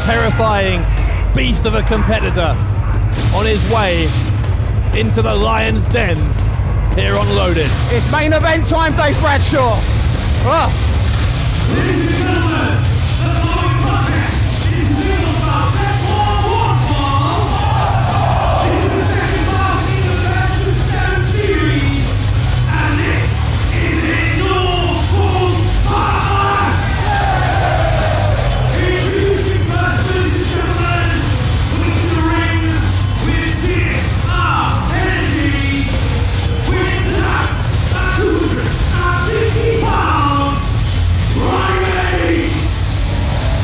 terrifying beast of a competitor on his way into the Lion's Den here on Loaded. It's main event time, Dave Bradshaw. Ladies and gentlemen, the following podcast is a single part set 114. This is the second part in the Best 7 series, and this is in No Holds Barred. Introducing first, ladies and gentlemen, coming to the ring with James R. Kennedy, weighing tonight at 250 pounds. Primates!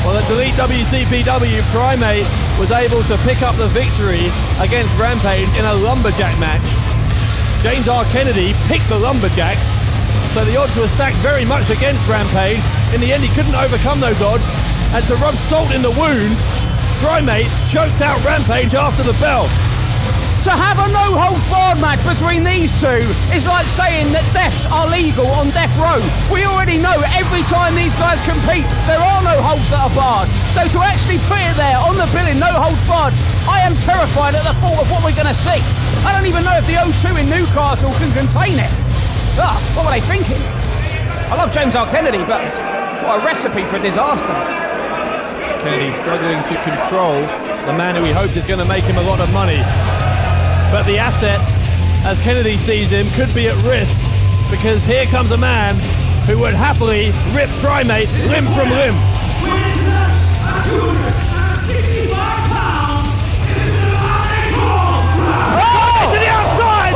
Well, at Delete WCPW, Primate was able to pick up the victory against Rampage in a lumberjack match. James R. Kennedy picked the lumberjacks, so the odds were stacked very much against Rampage. In the end, he couldn't overcome those odds, and to rub salt in the wound, Primate choked out Rampage after the bell. To have a no-holds-barred match between these two is like saying that deaths are legal on death row. We already know every time these guys compete, there are no holds that are barred. So to actually put it there on the billing, no holds barred, I am terrified at the thought of what we're going to see. I don't even know if the O2 in Newcastle can contain it. What were they thinking? I love James R. Kennedy, but what a recipe for disaster. Kennedy struggling to control the man who he hopes is going to make him a lot of money. But the asset, as Kennedy sees him, could be at risk, because here comes a man who would happily rip Primate limb from limb. Weighing tonight at 265 pounds, this is the Michael Brown. To the outside!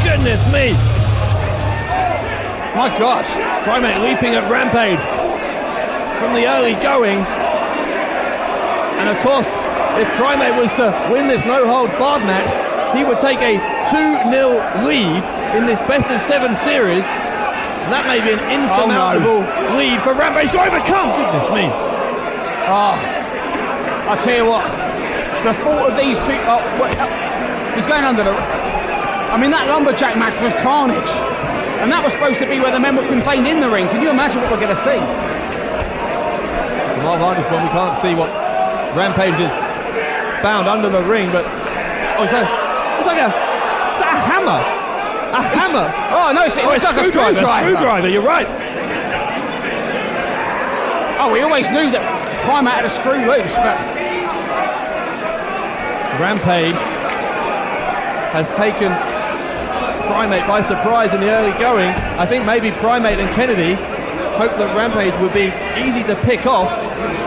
Goodness me! My gosh, Primate leaping at Rampage from the early going. And of course, if Primate was to win this no-holds-barred match, he would take a 2-0 lead in this best-of-7 series. And that may be an insurmountable lead for Rampage to overcome. Goodness me. I'll tell you what, the thought of these two... he's going under the... I mean, that lumberjack match was carnage. And that was supposed to be where the men were contained in the ring. Can you imagine what we're going to see? From our vantage point, we can't see what Rampage is found under the ring, but it's like a hammer. A hammer. Oh no, it's like a screwdriver. Screwdriver, you're right. Oh, we always knew that Primate had a screw loose, but Rampage has taken Primate by surprise in the early going. I think maybe Primate and Kennedy hoped that Rampage would be easy to pick off,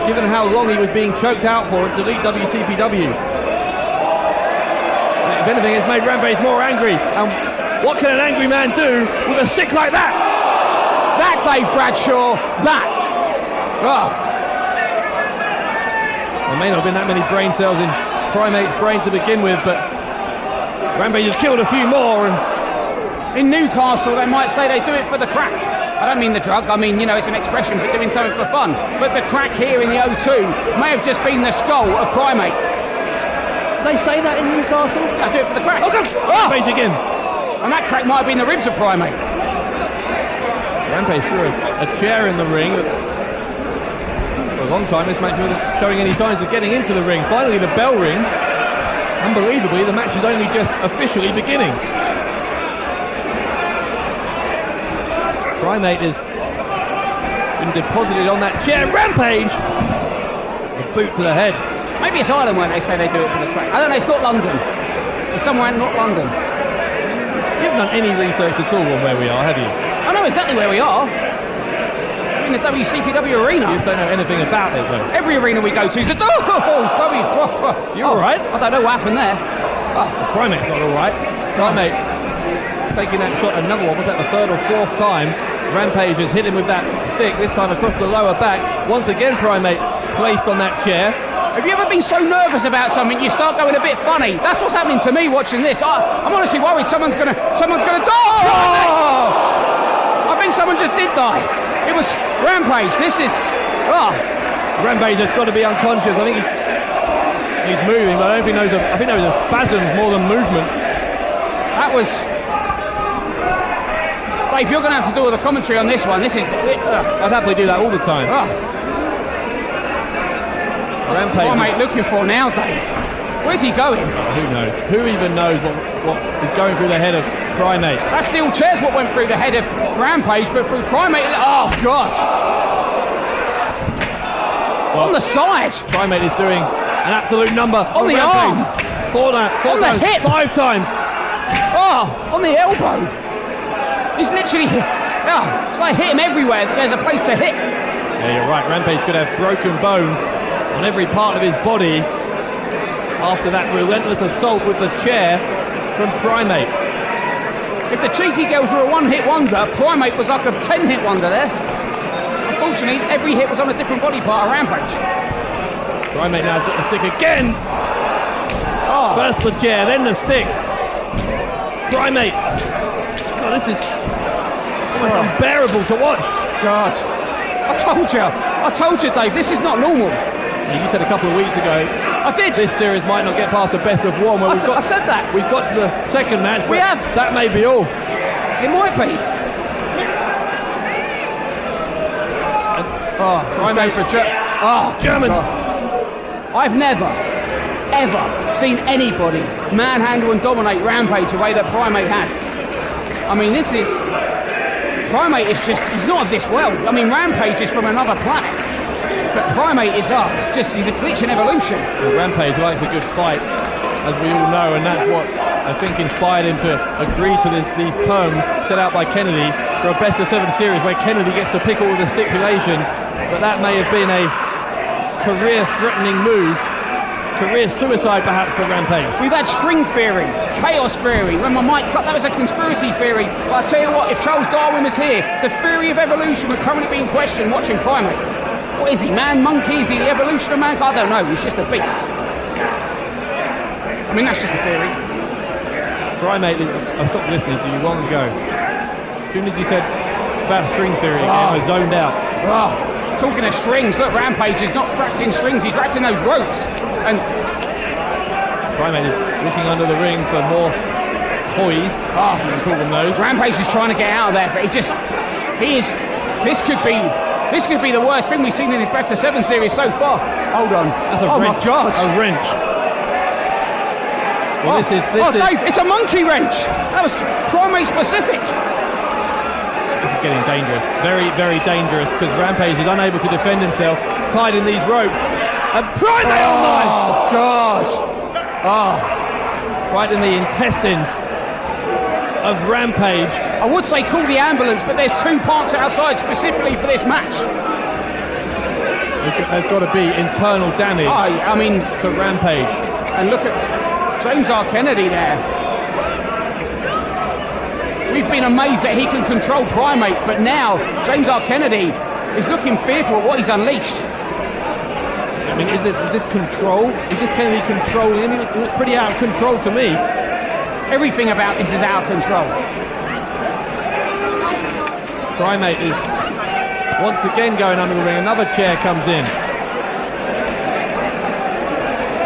given how long he was being choked out for at Delete WCPW. If anything, it's made Rampage more angry. And what can an angry man do with a stick like that? That, Dave Bradshaw, that! There may not have been that many brain cells in Primate's brain to begin with, but Rampage has killed a few more. And in Newcastle, they might say they do it for the crack. I don't mean the drug, I mean, it's an expression for doing something for fun. But the crack here in the O2 may have just been the skull of Primate. They say that in Newcastle? I do it for the crack. Rampage again. And that crack might have been the ribs of Primate. Rampage threw a chair in the ring. For a long time, this match wasn't showing any signs of getting into the ring. Finally, the bell rings. Unbelievably, the match is only just officially beginning. Primate has been deposited on that chair. Rampage! A boot to the head. Maybe it's Ireland where they say they do it for the crack. I don't know, it's not London. It's somewhere not London. You haven't done any research at all on where we are, have you? I know exactly where we are. We're in the WCPW arena. You just don't know anything about it, though. Every arena we go to is a... You're all right? I don't know what happened there. Primate's not all right. Primate taking that shot, another one. Was that the third or fourth time? Rampage has hit him with that stick, this time across the lower back. Once again, Primate placed on that chair. Have you ever been so nervous about something you start going a bit funny? That's what's happening to me watching this. I'm honestly worried someone's gonna die. I think someone just did die. It was Rampage. This is Rampage has got to be unconscious. I think he's moving, but I don't think those are. I think those are spasms more than movements. That was. Dave, you're going to have to do all the commentary on this one. This is... I'd happily do that all the time. Rampage. Primate looking for now, Dave. Where's he going? Who knows? Who even knows what is going through the head of Primate? That steel chair's what went through the head of Rampage, but through Primate. Oh, God. Well, on the side. Primate is doing an absolute number on the Rampage. arm. Four on times, the hip. 5 times. Oh, on the elbow. He's literally hit. Oh, it's like hit him everywhere. There's a place to hit. Yeah, you're right. Rampage could have broken bones on every part of his body after that relentless assault with the chair from Primate. If the Cheeky Girls were a one-hit wonder, Primate was like a 10-hit wonder there. Unfortunately, every hit was on a different body part of Rampage. Primate now has got the stick again. Oh. First the chair, then the stick. Primate. God, this is almost unbearable to watch. God. I told you, Dave, this is not normal. You said a couple of weeks ago, I did. This series might not get past the best of one. Well, I said that. We've got to the second match. We have. That may be all. It might be. Primate for German. God. I've never, ever seen anybody manhandle and dominate Rampage the way that Primate has. I mean, Primate is just, he's not of this world. I mean, Rampage is from another planet. But Primate is he's a glitch in evolution. Well, Rampage likes a good fight, as we all know, and that's what I think inspired him to agree to these terms set out by Kennedy for a best-of-7 series where Kennedy gets to pick all of the stipulations, but that may have been a career-threatening move, career suicide perhaps for Rampage. We've had string theory, chaos theory. When my mic cut, that was a conspiracy theory. But I tell you what, if Charles Darwin was here, the theory of evolution would currently be in question watching Primate. What is he, man, monkey? Is he the evolution of mankind? I don't know, he's just a beast. I mean, that's just a theory. Primate, I stopped listening to you long ago. As soon as you said about string theory again, I zoned out. Talking of strings, look, Rampage is not practicing strings, he's practicing those ropes. And Primate is looking under the ring for more toys, you can call them those. Rampage is trying to get out of there, but this could be the worst thing we've seen in his best-of-7 series so far. Hold on. That's a wrench. My God. A wrench. Well, this is Dave, it's a monkey wrench. That was Primate specific. This is getting dangerous. Very, very dangerous, because Rampage is unable to defend himself, tied in these ropes. And Primate online! Oh, God. Right in the intestines of Rampage. I would say call the ambulance, but there's 2 parts outside specifically for this match. There's got to be internal damage to Rampage. And look at James R. Kennedy there. We've been amazed that he can control Primate, but now James R. Kennedy is looking fearful of what he's unleashed. I mean, is this control? Is this Kennedy controlling him? It looks pretty out of control to me. Everything about this is out of control. Primate is once again going under the ring. Another chair comes in.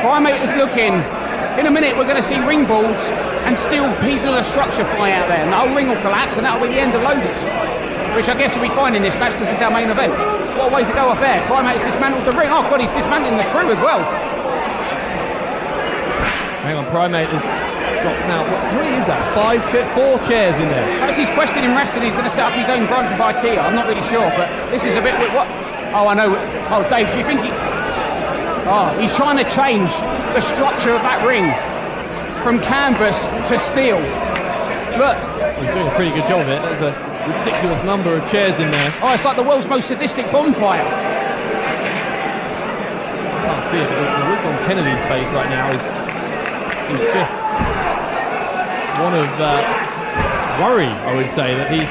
Primate is looking. In a minute, we're going to see ring boards and steel pieces of structure fly out there. And the whole ring will collapse, and that'll be the end of Loaded. Which I guess will be fine in this match because it's our main event. What a way to go off there. Primate has dismantled the ring. Oh, God, he's dismantling the crew as well. Hang on, Primate is... Now, what is that? 4 chairs in there. As he's questioning wrestling, he's going to set up his own branch of IKEA. I'm not really sure, but this is a bit... What? Oh, I know. Oh, Dave, do you think he's trying to change the structure of that ring from canvas to steel. Look. He's doing a pretty good job of it. There's a ridiculous number of chairs in there. Oh, it's like the world's most sadistic bonfire. I can't see it, but the look on Kennedy's face right now is just one of worry, I would say, that he's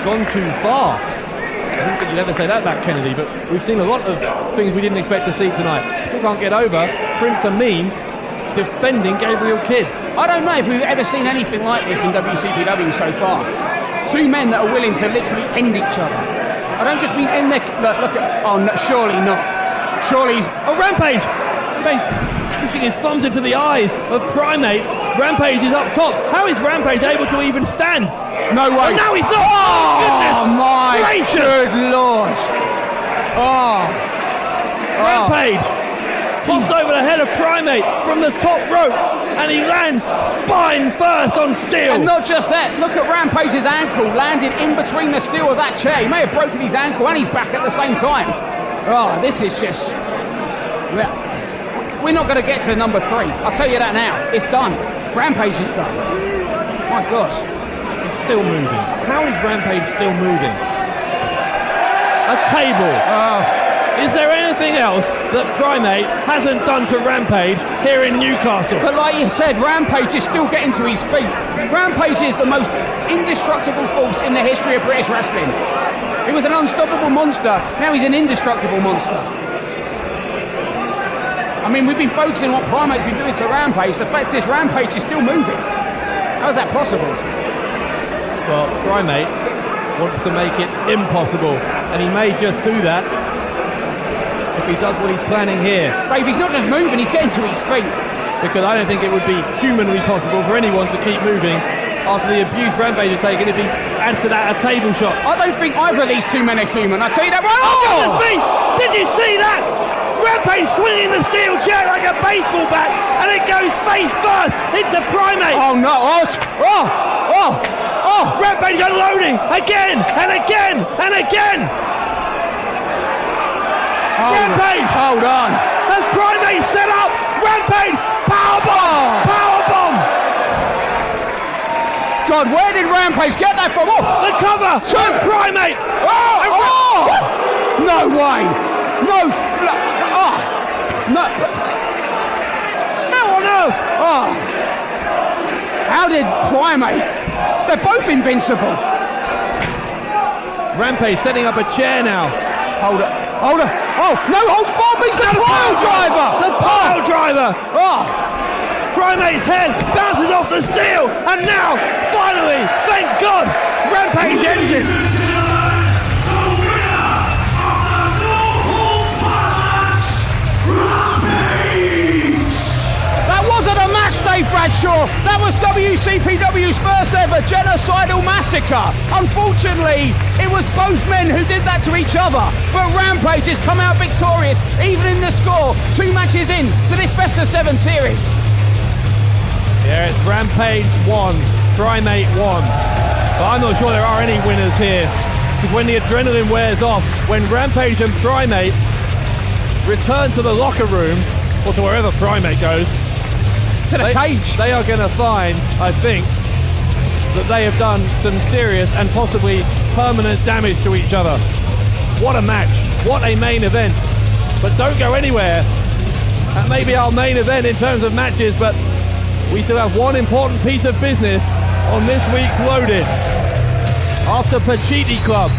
gone too far. I don't think you'd ever say that about Kennedy, but we've seen a lot of things we didn't expect to see tonight. Still can't get over Prince Amin defending Gabriel Kidd. I don't know if we've ever seen anything like this in WCPW so far. 2 men that are willing to literally end each other. I don't just mean end their... Look at... Oh, no, surely not. Surely he's... Oh, Rampage! Pushing his thumbs into the eyes of Primate. Rampage is up top. How is Rampage able to even stand? No way. Oh, no, he's not. Oh, goodness my gracious. good Lord. Rampage. tossed over the head of Primate from the top rope, and he lands spine first on steel. And not just that, look at Rampage's ankle landed in between the steel of that chair. He may have broken his ankle and his back at the same time. Oh, this is just... We're not going to get to number 3. I'll tell you that now. It's done. Rampage is done. My gosh. He's still moving. How is Rampage still moving? A table. Is there anything else that Primate hasn't done to Rampage here in Newcastle? But like you said, Rampage is still getting to his feet. Rampage is the most indestructible force in the history of British wrestling. He was an unstoppable monster. Now he's an indestructible monster. I mean, we've been focusing on what Primate's been doing to Rampage. The fact is, Rampage is still moving. How is that possible? Well, Primate wants to make it impossible, and he may just do that if he does what he's planning here. Dave, he's not just moving, he's getting to his feet. Because I don't think it would be humanly possible for anyone to keep moving after the abuse Rampage has taken if he adds to that a table shot. I don't think either of these two men are human. I tell you that right now. Oh, goodness me! Did you see that? Rampage swinging the steel chair like a baseball bat, and it goes face first into Primate. Oh no! Rampage unloading again and again and again. Rampage! Hold on. Has Primate set up? Rampage! Powerbomb! Powerbomb! God, where did Rampage get that from? The cover! To Primate! No way! No! No! How on earth? How did Primate? They're both invincible. Rampage setting up a chair now. Hold it. Oh, no holds barred, it's the pile driver! The pile driver! Primate's head bounces off the steel, and now, finally, thank God, Rampage ends it. That wasn't a match, Dave Bradshaw. That was WCPW's first ever genocidal massacre. Unfortunately, it was both men who did that to each other. But Rampage has come out victorious, even in the score, 2 matches in to this best of 7 series. Yeah, it's Rampage 1, Primate 1. But I'm not sure there are any winners here. Because when the adrenaline wears off, when Rampage and Primate return to the locker room, or to wherever Primate goes, to the cage. They are going to find, I think, that they have done some serious and possibly permanent damage to each other. What a match. What a main event. But don't go anywhere. That may be our main event in terms of matches, but we still have one important piece of business on this week's Loaded. After Pachiti Club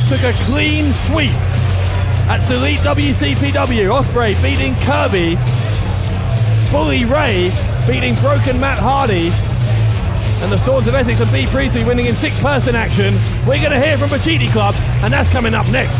took a clean sweep at Delete WCPW, Ospreay beating Kirby, Bully Ray beating Broken Matt Hardy, and the Swords of Essex and B. Priestley winning in 6-person action. We're going to hear from Pachiti Club, and that's coming up next.